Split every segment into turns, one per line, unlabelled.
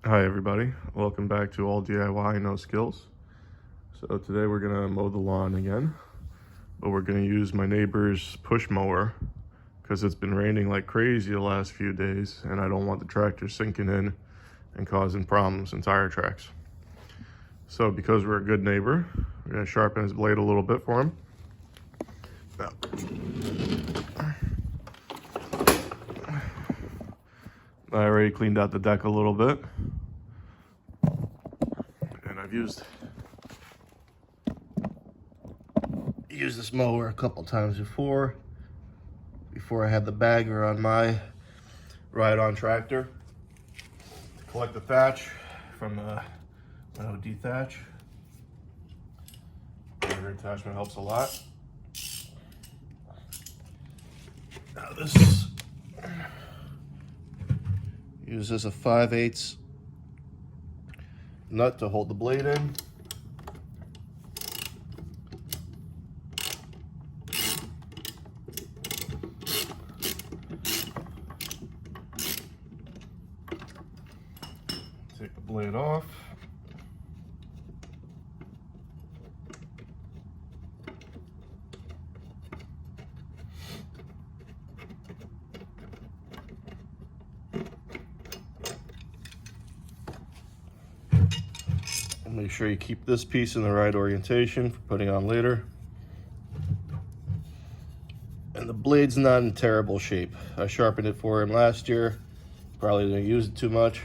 Hi everybody, welcome back to All DIY No Skills. So today we're gonna mow the lawn again, but we're gonna use my neighbor's push mower because it's been raining like crazy the last few days and I don't want the tractor sinking in and causing problems in tire tracks. So because we're a good neighbor, we're gonna sharpen his blade a little bit for him. Now, I already cleaned out the deck a little bit. And I've used this mower a couple times before I had the bagger on my ride-on tractor to collect the thatch from my OD thatch. Bagger attachment helps a lot. Now this uses a 5/8 nut to hold the blade in. Take the blade off. And make sure you keep this piece in the right orientation for putting on later. And the blade's not in terrible shape. I sharpened it for him last year. Probably didn't use it too much,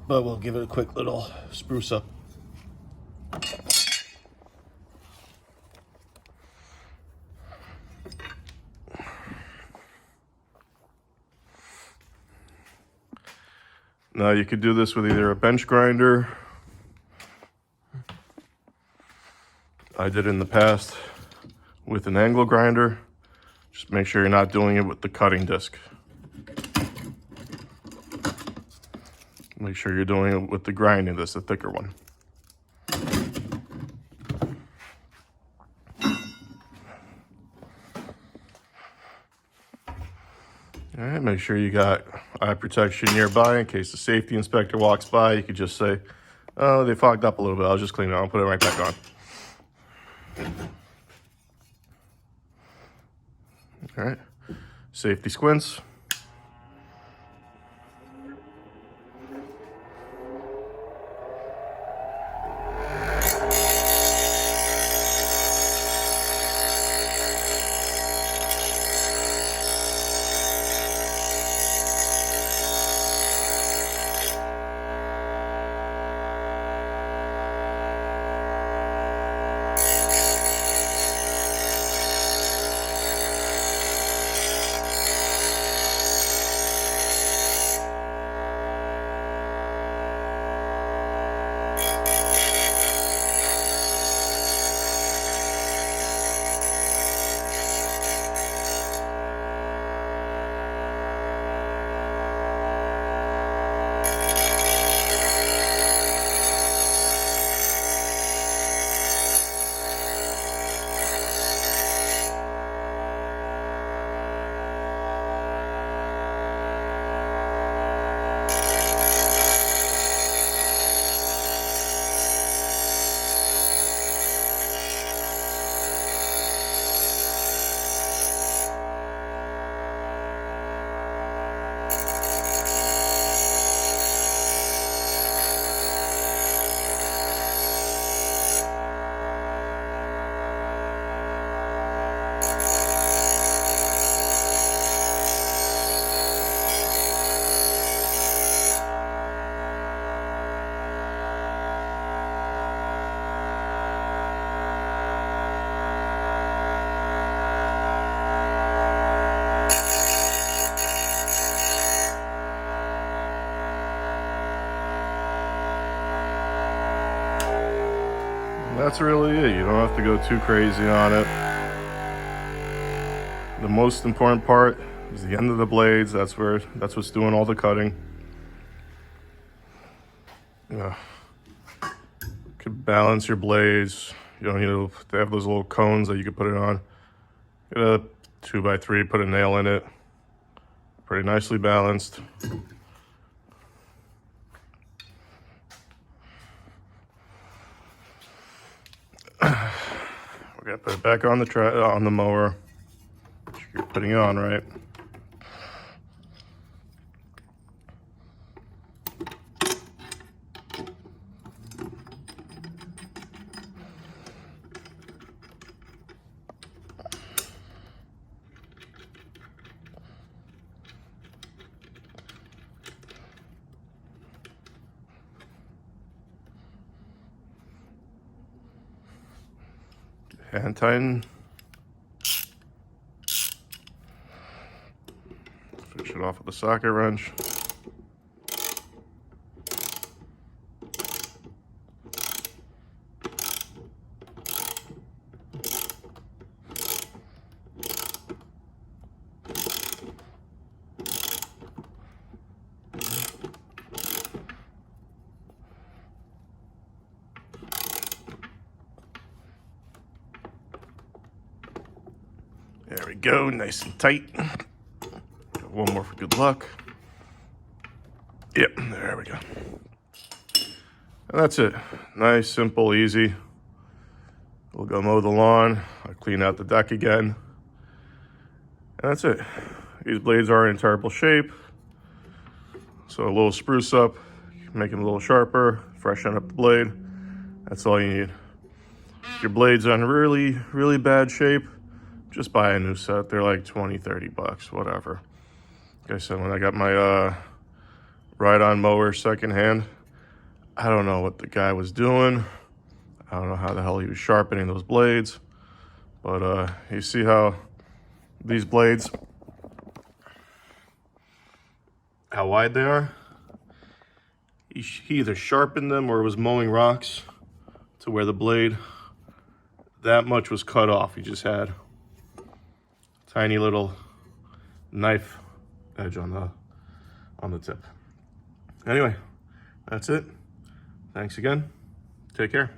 but we'll give it a quick little spruce up. Now you could do this with either a bench grinder. I did in the past with an angle grinder. Just make sure you're not doing it with the cutting disc. Make sure you're doing it with the grinding disc, the thicker one. All right, make sure you got eye protection nearby in case the safety inspector walks by. You could just say, oh, they fogged up a little bit. I'll just clean it. I'll put it right back on. All right, safety squints. That's really it. You don't have to go too crazy on it. The most important part is the end of the blades. That's what's doing all the cutting. Yeah. Could balance your blades. You don't need to have those little cones that you could put it on. Get a 2x3, put a nail in it. Pretty nicely balanced. We're gonna put it back on the mower. Make sure you're putting it on right. Hand tighten. Finish it off with a socket wrench. There we go, nice and tight. Got one more for good luck. Yep, there we go. And that's it. Nice, simple, easy. We'll go mow the lawn. I'll clean out the deck again. And that's it. These blades are in terrible shape. So a little spruce up, make them a little sharper, freshen up the blade. That's all you need. If your blade's in really, really bad shape, just buy a new set. They're like 20, 30 bucks, whatever. Like I said, when I got my ride-on mower secondhand, I don't know what the guy was doing. I don't know how the hell he was sharpening those blades. But you see how these blades, how wide they are? He either sharpened them or was mowing rocks to where the blade, that much was cut off. He just had tiny little knife edge on the tip. Anyway, that's it. Thanks again. Take care.